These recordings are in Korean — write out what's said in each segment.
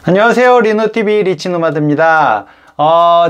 안녕하세요. 리노TV 리치노마드입니다.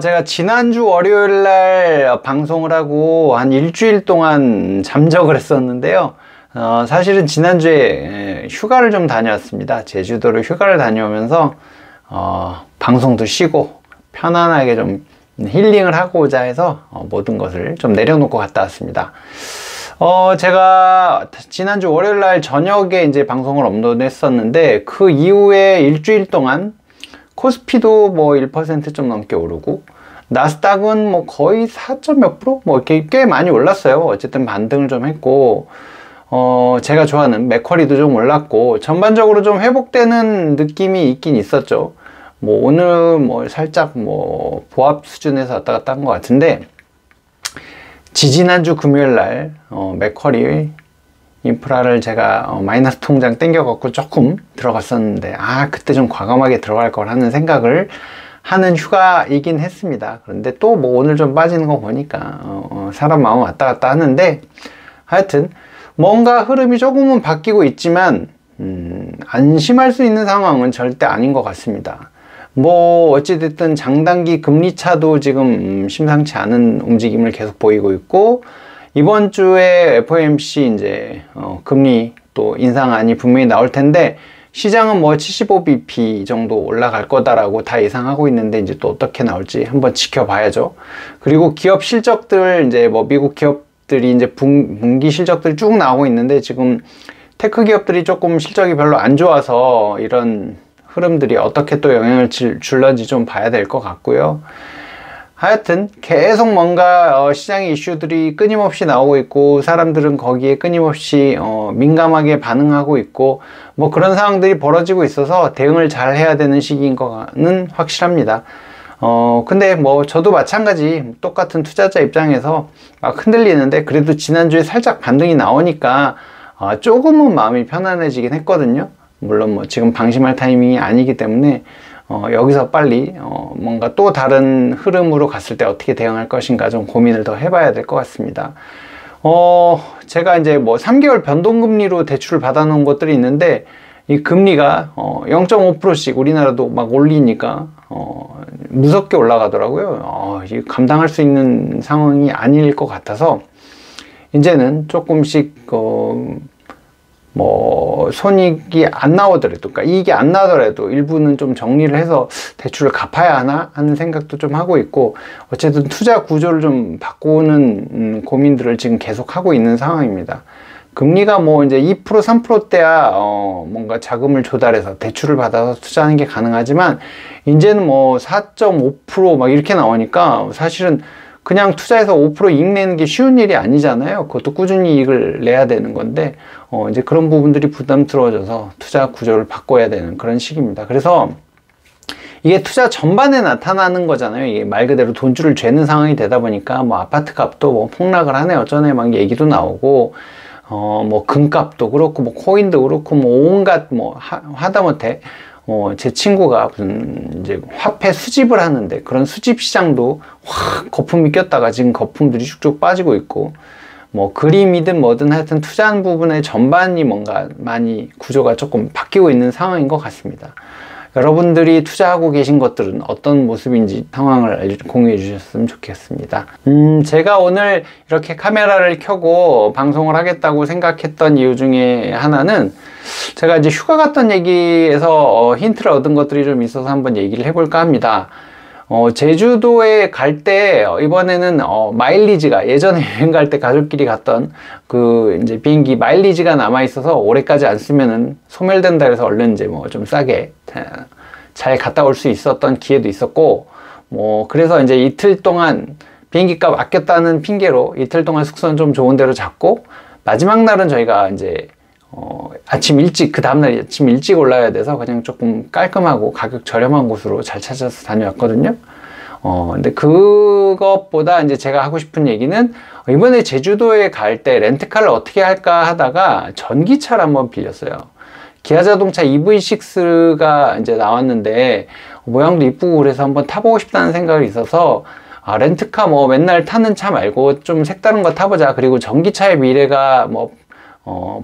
제가 지난주 월요일날 방송을 하고 한 일주일 동안 잠적을 했었는데요. 사실은 지난주에 휴가를 좀 다녀왔습니다. 제주도로 휴가를 다녀오면서 방송도 쉬고 편안하게 좀 힐링을 하고자 해서 모든 것을 좀 내려놓고 갔다 왔습니다. 제가 지난주 월요일날 저녁에 이제 방송을 업로드 했었는데, 그 이후에 일주일 동안 코스피도 뭐 1% 좀 넘게 오르고, 나스닥은 뭐 거의 4점 몇 프로? 뭐 이렇게 꽤 많이 올랐어요. 어쨌든 반등을 좀 했고, 제가 좋아하는 맥쿼리도 좀 올랐고, 전반적으로 좀 회복되는 느낌이 있긴 있었죠. 뭐 오늘 뭐 살짝 뭐 보합 수준에서 왔다 갔다 한 것 같은데, 지지난주 금요일날 맥쿼리 인프라를 제가 마이너스 통장 땡겨갖고 조금 들어갔었는데, 그때 좀 과감하게 들어갈 걸 하는 생각을 하는 휴가이긴 했습니다. 그런데 또 뭐 오늘 좀 빠지는 거 보니까 사람 마음 왔다 갔다 하는데, 하여튼 뭔가 흐름이 조금은 바뀌고 있지만 안심할 수 있는 상황은 절대 아닌 것 같습니다. 뭐 어찌됐든 장단기 금리차도 지금 심상치 않은 움직임을 계속 보이고 있고, 이번 주에 FOMC 이제 금리 또 인상안이 분명히 나올 텐데, 시장은 뭐 75bp 정도 올라갈 거다라고 다 예상하고 있는데, 이제 또 어떻게 나올지 한번 지켜봐야죠. 그리고 기업 실적들, 이제 뭐 미국 기업들이 이제 분기 실적들이 쭉 나오고 있는데, 지금 테크 기업들이 조금 실적이 별로 안 좋아서 이런 흐름들이 어떻게 또 영향을 줄런지 좀 봐야 될 것 같고요. 하여튼 계속 뭔가 시장의 이슈들이 끊임없이 나오고 있고, 사람들은 거기에 끊임없이 민감하게 반응하고 있고, 뭐 그런 상황들이 벌어지고 있어서 대응을 잘 해야 되는 시기인 거는 확실합니다. 근데 뭐 저도 마찬가지, 똑같은 투자자 입장에서 막 흔들리는데, 그래도 지난주에 살짝 반등이 나오니까 조금은 마음이 편안해지긴 했거든요. 물론 뭐 지금 방심할 타이밍이 아니기 때문에 여기서 빨리 뭔가 또 다른 흐름으로 갔을 때 어떻게 대응할 것인가 좀 고민을 더 해봐야 될 것 같습니다. 제가 이제 뭐 3개월 변동금리로 대출을 받아놓은 것들이 있는데, 이 금리가 0.5%씩 우리나라도 막 올리니까 무섭게 올라가더라고요. 감당할 수 있는 상황이 아닐 것 같아서, 이제는 조금씩 뭐 손익이 안 나오더라도, 그러니까 이익이 안 나더라도 일부는 좀 정리를 해서 대출을 갚아야 하나 하는 생각도 좀 하고 있고, 어쨌든 투자 구조를 좀 바꾸는 고민들을 지금 계속 하고 있는 상황입니다. 금리가 뭐 이제 2% 3%대야 뭔가 자금을 조달해서 대출을 받아서 투자하는 게 가능하지만, 이제는 뭐 4.5% 막 이렇게 나오니까 사실은 그냥 투자해서 5% 이익 내는 게 쉬운 일이 아니잖아요. 그것도 꾸준히 이익을 내야 되는 건데, 이제 그런 부분들이 부담스러워져서 투자 구조를 바꿔야 되는 그런 시기입니다. 그래서 이게 투자 전반에 나타나는 거잖아요. 이게 말 그대로 돈줄을 죄는 상황이 되다 보니까, 뭐 아파트 값도 뭐 폭락을 하네 어쩌네 막 얘기도 나오고, 뭐 금값도 그렇고 뭐 코인도 그렇고 뭐 온갖 뭐 하다못해 제 친구가 무슨 이제 화폐 수집을 하는데, 그런 수집 시장도 확 거품이 꼈다가 지금 거품들이 쭉쭉 빠지고 있고, 뭐 그림이든 뭐든 하여튼 투자하는 부분의 전반이 뭔가 많이 구조가 조금 바뀌고 있는 상황인 것 같습니다. 여러분들이 투자하고 계신 것들은 어떤 모습인지 상황을 공유해 주셨으면 좋겠습니다. 제가 오늘 이렇게 카메라를 켜고 방송을 하겠다고 생각했던 이유 중에 하나는, 제가 이제 휴가 갔던 얘기에서 힌트를 얻은 것들이 좀 있어서 한번 얘기를 해볼까 합니다. 제주도에 갈 때 이번에는 마일리지가, 예전에 여행 갈 때 가족끼리 갔던 그 이제 비행기 마일리지가 남아 있어서 올해까지 안 쓰면은 소멸된다 해서 얼른 이제 뭐 좀 싸게 잘 갔다 올 수 있었던 기회도 있었고, 뭐 그래서 이제 이틀 동안 비행기 값 아꼈다는 핑계로 이틀 동안 숙소는 좀 좋은 데로 잡고, 마지막 날은 저희가 이제 아침 일찍, 그 다음날 아침 일찍 올라야 돼서 그냥 조금 깔끔하고 가격 저렴한 곳으로 잘 찾아서 다녀왔거든요. 근데 그것보다 이제 제가 하고 싶은 얘기는, 이번에 제주도에 갈 때 렌트카를 어떻게 할까 하다가 전기차를 한번 빌렸어요. 기아 자동차 EV6가 이제 나왔는데 모양도 이쁘고 그래서 한번 타보고 싶다는 생각이 있어서, 렌트카 뭐 맨날 타는 차 말고 좀 색다른 거 타보자. 그리고 전기차의 미래가 뭐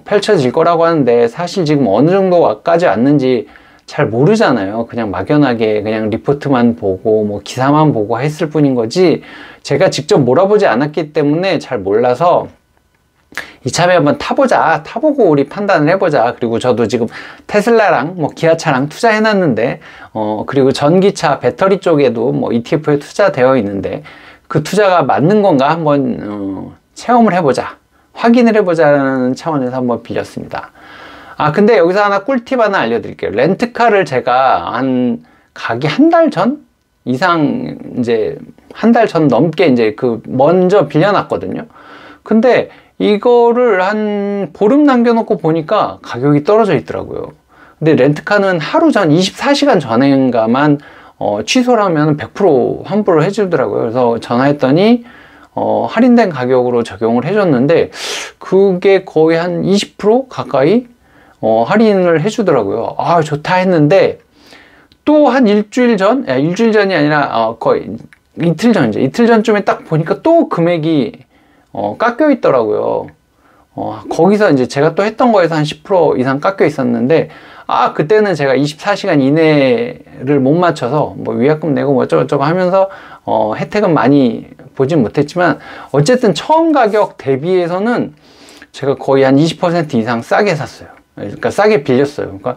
펼쳐질 거라고 하는데, 사실 지금 어느 정도까지 왔는지 잘 모르잖아요. 그냥 막연하게 그냥 리포트만 보고 뭐 기사만 보고 했을 뿐인 거지, 제가 직접 몰아보지 않았기 때문에 잘 몰라서 이참에 한번 타보자, 타보고 우리 판단을 해보자. 그리고 저도 지금 테슬라랑 뭐 기아차랑 투자해놨는데, 그리고 전기차 배터리 쪽에도 뭐 ETF에 투자되어 있는데, 그 투자가 맞는 건가 한번 체험을 해보자, 확인을 해보자라는 차원에서 한번 빌렸습니다. 근데 여기서 하나 꿀팁 하나 알려드릴게요. 렌트카를 제가 가기 한 달 전 이상, 이제 한 달 전 넘게 이제 먼저 빌려놨거든요. 근데 이거를 한 보름 남겨놓고 보니까 가격이 떨어져 있더라고요. 근데 렌트카는 하루 전, 24시간 전인가만 취소를 하면 100% 환불을 해주더라고요. 그래서 전화했더니 할인된 가격으로 적용을 해줬는데, 그게 거의 한 20% 가까이 할인을 해주더라고요. 좋다 했는데, 또 한 일주일 전이 아니라 거의 이틀 전이죠. 이틀 전쯤에 딱 보니까 또 금액이 깎여 있더라고요. 거기서 이제 제가 또 했던 거에서 한 10% 이상 깎여 있었는데, 그때는 제가 24시간 이내를 못 맞춰서 뭐 위약금 내고 뭐 어쩌고저쩌고 하면서 혜택은 많이 보진 못했지만, 어쨌든 처음 가격 대비해서는 제가 거의 한 20% 이상 싸게 샀어요. 그러니까 싸게 빌렸어요. 그러니까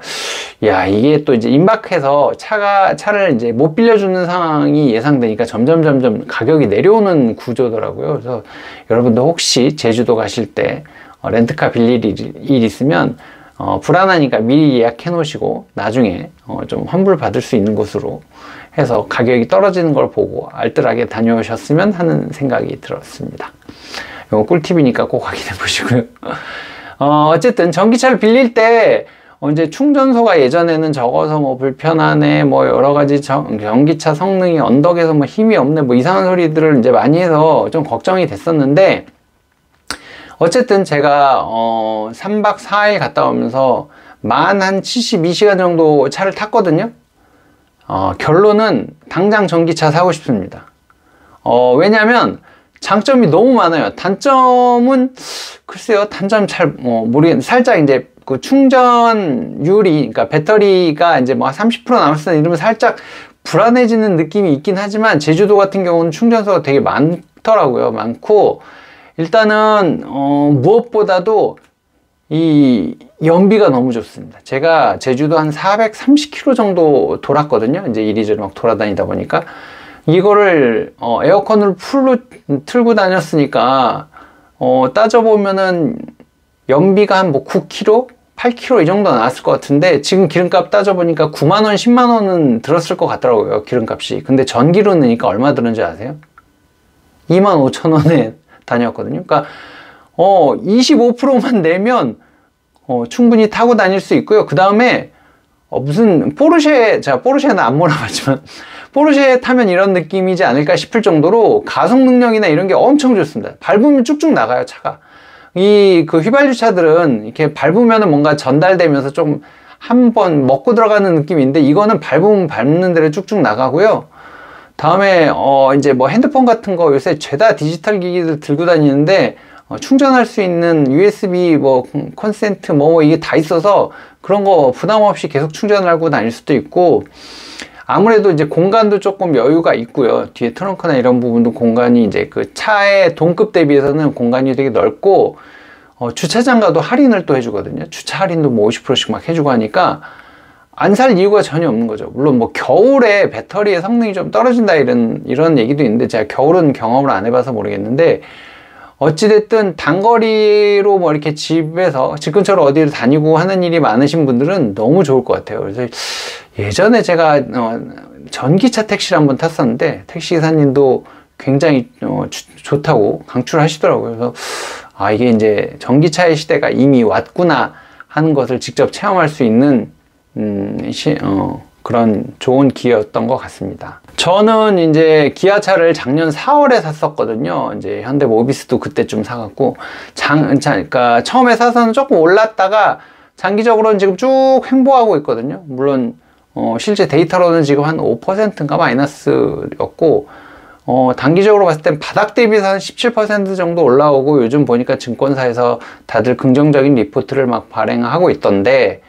야, 이게 또 이제 임박해서 차를 이제 못 빌려주는 상황이 예상되니까 점점 가격이 내려오는 구조더라고요. 그래서 여러분도 혹시 제주도 가실 때 렌트카 빌릴 일 있으면 불안하니까 미리 예약해 놓으시고 나중에 좀 환불 받을 수 있는 곳으로 해서 가격이 떨어지는 걸 보고 알뜰하게 다녀오셨으면 하는 생각이 들었습니다. 이거 꿀팁이니까 꼭 확인해 보시고요. 어쨌든 전기차를 빌릴 때 이제 충전소가 예전에는 적어서 뭐 불편하네, 뭐 여러 가지 전기차 성능이 언덕에서 뭐 힘이 없네, 뭐 이상한 소리들을 이제 많이 해서 좀 걱정이 됐었는데, 어쨌든 제가 3박 4일 갔다 오면서 만 한 72시간 정도 차를 탔거든요. 결론은 당장 전기차 사고 싶습니다. 왜냐면 장점이 너무 많아요. 단점은 글쎄요, 단점 잘 모르겠는데, 살짝 이제 그 충전율이, 그러니까 배터리가 이제 뭐 30% 남았어 이러면 살짝 불안해지는 느낌이 있긴 하지만, 제주도 같은 경우는 충전소가 되게 많더라고요. 많고, 일단은 무엇보다도 이 연비가 너무 좋습니다. 제가 제주도 한 430km 정도 돌았거든요. 이제 이리저리 막 돌아다니다 보니까 이거를 에어컨을 풀로 틀고 다녔으니까 따져보면은 연비가 한 뭐 9km? 8km 이 정도 나왔을 것 같은데, 지금 기름값 따져보니까 9만원, 10만원은 들었을 것 같더라고요, 기름값이. 근데 전기로 넣으니까 얼마 들은지 아세요? 25,000원에 다녔거든요. 그러니까 25%만 내면 충분히 타고 다닐 수 있고요. 그 다음에 무슨 제가 포르쉐는 안 몰아봤지만 포르쉐 타면 이런 느낌이지 않을까 싶을 정도로 가속 능력이나 이런 게 엄청 좋습니다. 밟으면 쭉쭉 나가요, 차가. 그 휘발유 차들은 이렇게 밟으면 뭔가 전달되면서 좀 한번 먹고 들어가는 느낌인데, 이거는 밟으면 밟는 대로 쭉쭉 나가고요. 다음에 이제 뭐 핸드폰 같은 거 요새 죄다 디지털 기기들 들고 다니는데, 충전할 수 있는 USB 뭐 콘센트 뭐 이게 다 있어서 그런 거 부담 없이 계속 충전하고 다닐 수도 있고, 아무래도 이제 공간도 조금 여유가 있고요. 뒤에 트렁크나 이런 부분도 공간이 이제 그 차의 동급 대비해서는 공간이 되게 넓고, 주차장 가도 할인을 또 해주거든요. 주차 할인도 뭐 50%씩 막 해주고 하니까 안 살 이유가 전혀 없는 거죠. 물론 뭐 겨울에 배터리의 성능이 좀 떨어진다 이런 얘기도 있는데, 제가 겨울은 경험을 안 해봐서 모르겠는데, 어찌됐든 단거리로 뭐 이렇게 집 근처로 어디를 다니고 하는 일이 많으신 분들은 너무 좋을 것 같아요. 그래서 예전에 제가 전기차 택시를 한번 탔었는데, 택시기사님도 굉장히 좋다고 강추를 하시더라고요. 그래서 이게 이제 전기차의 시대가 이미 왔구나 하는 것을 직접 체험할 수 있는 그런 좋은 기회였던 것 같습니다. 저는 이제 기아차를 작년 4월에 샀었거든요. 이제 현대 모비스도 그때쯤 사갖고, 그러니까 처음에 사서는 조금 올랐다가 장기적으로는 지금 쭉 횡보하고 있거든요. 물론 실제 데이터로는 지금 한 5%인가 마이너스였고, 단기적으로 봤을 땐 바닥 대비해서 한 17% 정도 올라오고, 요즘 보니까 증권사에서 다들 긍정적인 리포트를 막 발행하고 있던데,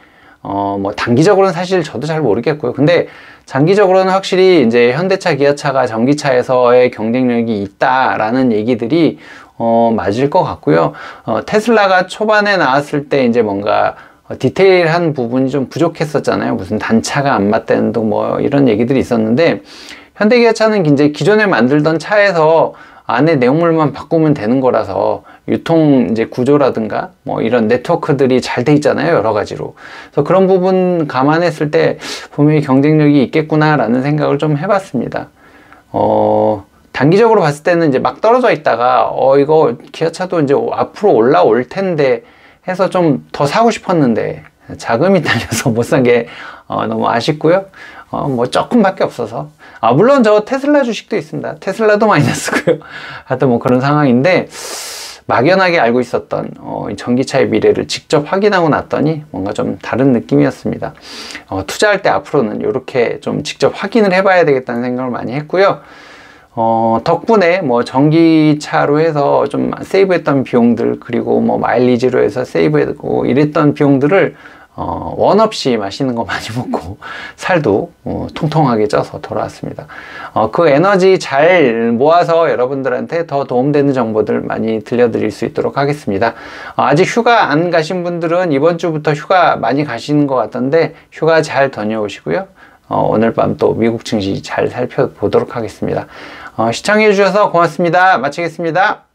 뭐 단기적으로는 사실 저도 잘 모르겠고요. 근데 장기적으로는 확실히 이제 현대차, 기아차가 전기차에서의 경쟁력이 있다라는 얘기들이 맞을 것 같고요. 테슬라가 초반에 나왔을 때 이제 뭔가 디테일한 부분이 좀 부족했었잖아요. 무슨 단차가 안 맞다는 등 뭐 이런 얘기들이 있었는데, 현대기아차는 이제 기존에 만들던 차에서 안에 내용물만 바꾸면 되는 거라서 유통 이제 구조라든가 뭐 이런 네트워크들이 잘 돼 있잖아요, 여러 가지로. 그래서 그런 부분 감안했을 때 분명히 경쟁력이 있겠구나라는 생각을 좀 해봤습니다. 단기적으로 봤을 때는 이제 막 떨어져 있다가 이거 기아차도 이제 앞으로 올라올 텐데 해서 좀 더 사고 싶었는데 자금이 딸려서 못 산 게 너무 아쉽고요. 뭐 조금밖에 없어서. 물론 저 테슬라 주식도 있습니다. 테슬라도 마이너스고요. 하여튼 뭐 그런 상황인데, 막연하게 알고 있었던 이 전기차의 미래를 직접 확인하고 났더니 뭔가 좀 다른 느낌이었습니다. 투자할 때 앞으로는 이렇게 좀 직접 확인을 해봐야 되겠다는 생각을 많이 했고요. 덕분에 뭐 전기차로 해서 좀 세이브했던 비용들, 그리고 뭐 마일리지로 해서 세이브했고 이랬던 비용들을 원 없이 맛있는 거 많이 먹고 살도 통통하게 쪄서 돌아왔습니다. 그 에너지 잘 모아서 여러분들한테 더 도움되는 정보들 많이 들려드릴 수 있도록 하겠습니다. 아직 휴가 안 가신 분들은 이번 주부터 휴가 많이 가시는 것 같던데 휴가 잘 다녀오시고요. 오늘 밤 또 미국 증시 잘 살펴보도록 하겠습니다. 시청해 주셔서 고맙습니다. 마치겠습니다.